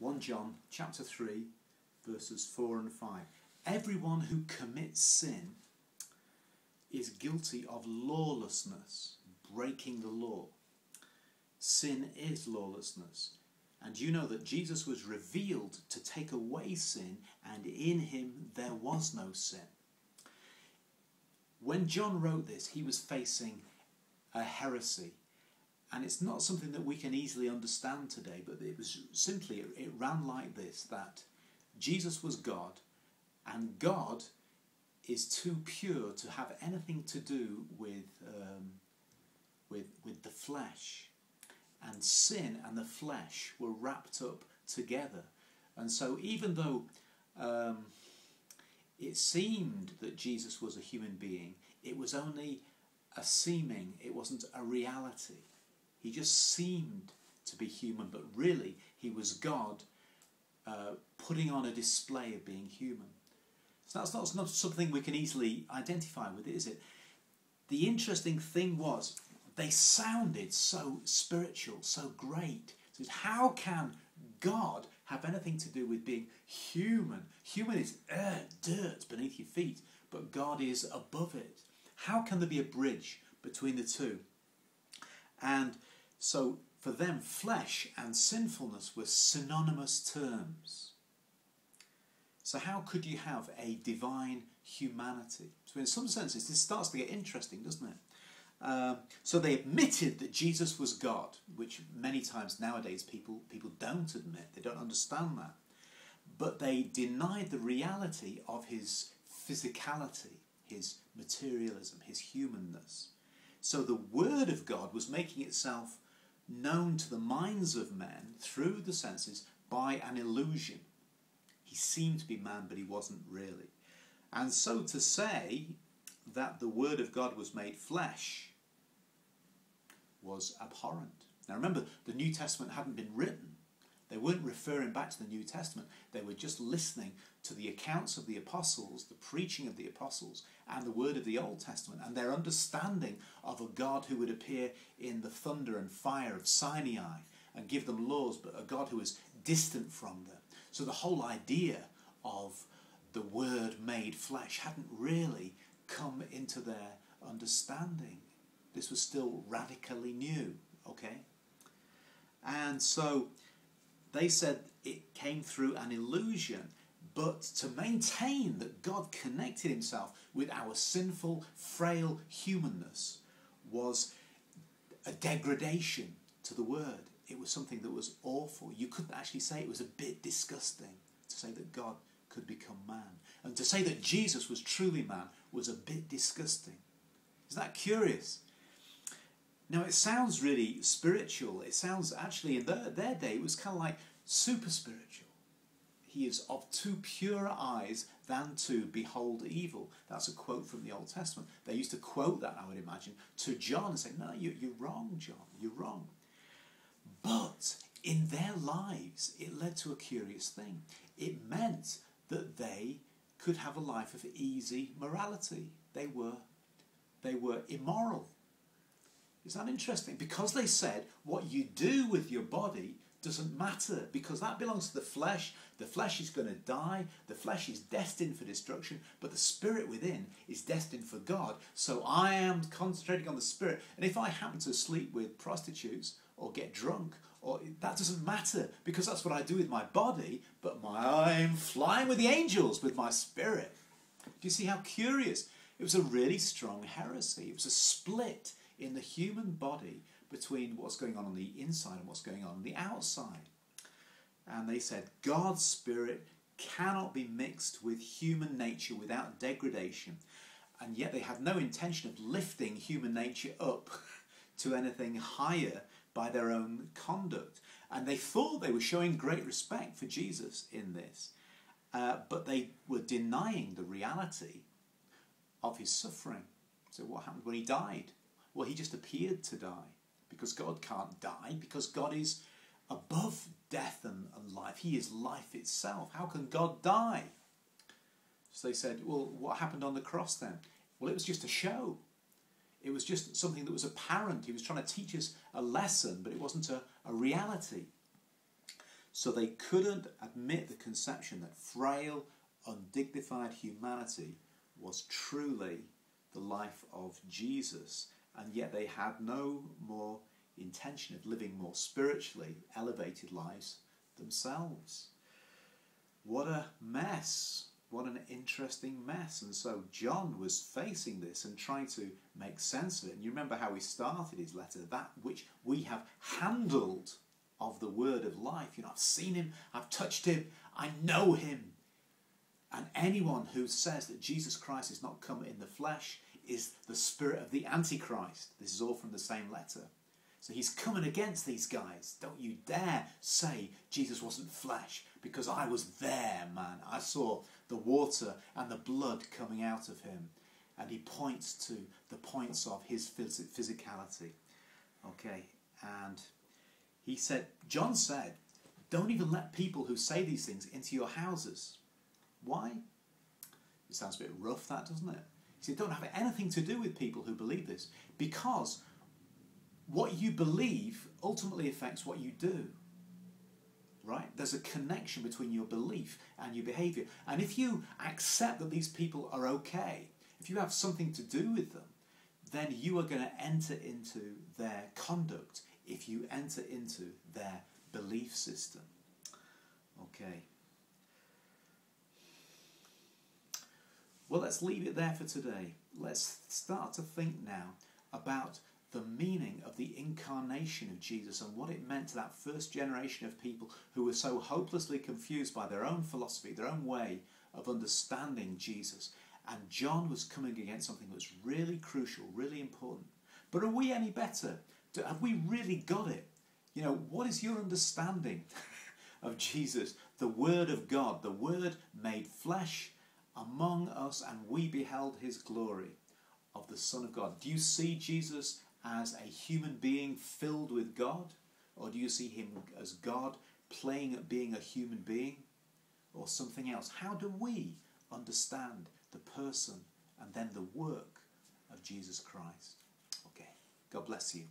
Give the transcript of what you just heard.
1 John chapter 3 verses 4 and 5. Everyone who commits sin is guilty of lawlessness, breaking the law. Sin is lawlessness. And you know that Jesus was revealed to take away sin, and in him there was no sin. When John wrote this, he was facing a heresy. And it's not something that we can easily understand today, but it was simply, it ran like this, that Jesus was God, and God is too pure to have anything to do with the flesh. And sin and the flesh were wrapped up together. And so even though it seemed that Jesus was a human being, it was only a seeming, it wasn't a reality. He just seemed to be human, but really he was God putting on a display of being human. So that's not something we can easily identify with, is it? The interesting thing was, they sounded so spiritual, so great. So how can God have anything to do with being human? Human is dirt beneath your feet, but God is above it. How can there be a bridge between the two? And so for them, flesh and sinfulness were synonymous terms. So how could you have a divine humanity? So in some senses, this starts to get interesting, doesn't it? So they admitted that Jesus was God, which many times nowadays people don't admit. They don't understand that. But they denied the reality of his physicality, his materialism, his humanness. So the Word of God was making itself known to the minds of men through the senses by an illusion. He seemed to be man, but he wasn't really. And so to say that the Word of God was made flesh was abhorrent. Now remember, the New Testament hadn't been written. They weren't referring back to the New Testament. They were just listening to the accounts of the apostles, the preaching of the apostles, and the word of the Old Testament, and their understanding of a God who would appear in the thunder and fire of Sinai and give them laws, but a God who was distant from them. So the whole idea of the Word made flesh hadn't really come into their understanding. This was still radically new, okay? And so they said it came through an illusion, but to maintain that God connected himself with our sinful, frail humanness was a degradation to the Word. It was something that was awful. You couldn't actually say it was a bit disgusting to say that God could become man. And to say that Jesus was truly man was a bit disgusting. Isn't that curious? Now it sounds really spiritual. It sounds actually, in their day, it was kind of like super spiritual. He is of too pure eyes than to behold evil. That's a quote from the Old Testament. They used to quote that, I would imagine, to John and say, no, you're wrong, John, you're wrong. But in their lives, it led to a curious thing. It meant that they could have a life of easy morality. They were immoral. Isn't that interesting? Because they said what you do with your body doesn't matter, because that belongs to the flesh. The flesh is going to die. The flesh is destined for destruction, but the spirit within is destined for God. So I am concentrating on the spirit. And if I happen to sleep with prostitutes or get drunk, or that doesn't matter, because that's what I do with my body, but I'm flying with the angels with my spirit. Do you see how curious? It was a really strong heresy. It was a split in the human body between what's going on the inside and what's going on the outside. And they said God's spirit cannot be mixed with human nature without degradation. And yet they had no intention of lifting human nature up to anything higher by their own conduct. And they thought they were showing great respect for Jesus in this. But they were denying the reality of his suffering. So what happened when he died? Well, he just appeared to die, because God can't die, because God is above death and life. He is life itself. How can God die? So they said, well, what happened on the cross then? Well, it was just a show. It was just something that was apparent. He was trying to teach us a lesson, but it wasn't a reality. So they couldn't admit the conception that frail, undignified humanity was truly the life of Jesus, and yet they had no more intention of living more spiritually elevated lives themselves. What a mess. What an interesting mess. And so John was facing this and trying to make sense of it. And you remember how he started his letter, that which we have handled of the word of life. You know, I've seen him, I've touched him, I know him. And anyone who says that Jesus Christ is not come in the flesh is the spirit of the Antichrist. This is all from the same letter. So he's coming against these guys. Don't you dare say Jesus wasn't flesh, because I was there, man. I saw the water and the blood coming out of him. And he points to the points of his physicality. Okay, and he said, John said, don't even let people who say these things into your houses. Why? It sounds a bit rough, that, doesn't it? He said, don't have anything to do with people who believe this, because what you believe ultimately affects what you do. Right? There's a connection between your belief and your behaviour. And if you accept that these people are okay, if you have something to do with them, then you are going to enter into their conduct if you enter into their belief system. Okay. Well, let's leave it there for today. Let's start to think now about the meaning of the incarnation of Jesus and what it meant to that first generation of people who were so hopelessly confused by their own philosophy, their own way of understanding Jesus. And John was coming against something that was really crucial, really important. But are we any better? Have we really got it? You know, what is your understanding of Jesus, the Word of God, the Word made flesh among us, and we beheld his glory, of the Son of God? Do you see Jesus as a human being filled with God? Or do you see him as God playing at being a human being? Or something else? How do we understand the person and then the work of Jesus Christ? Okay, God bless you.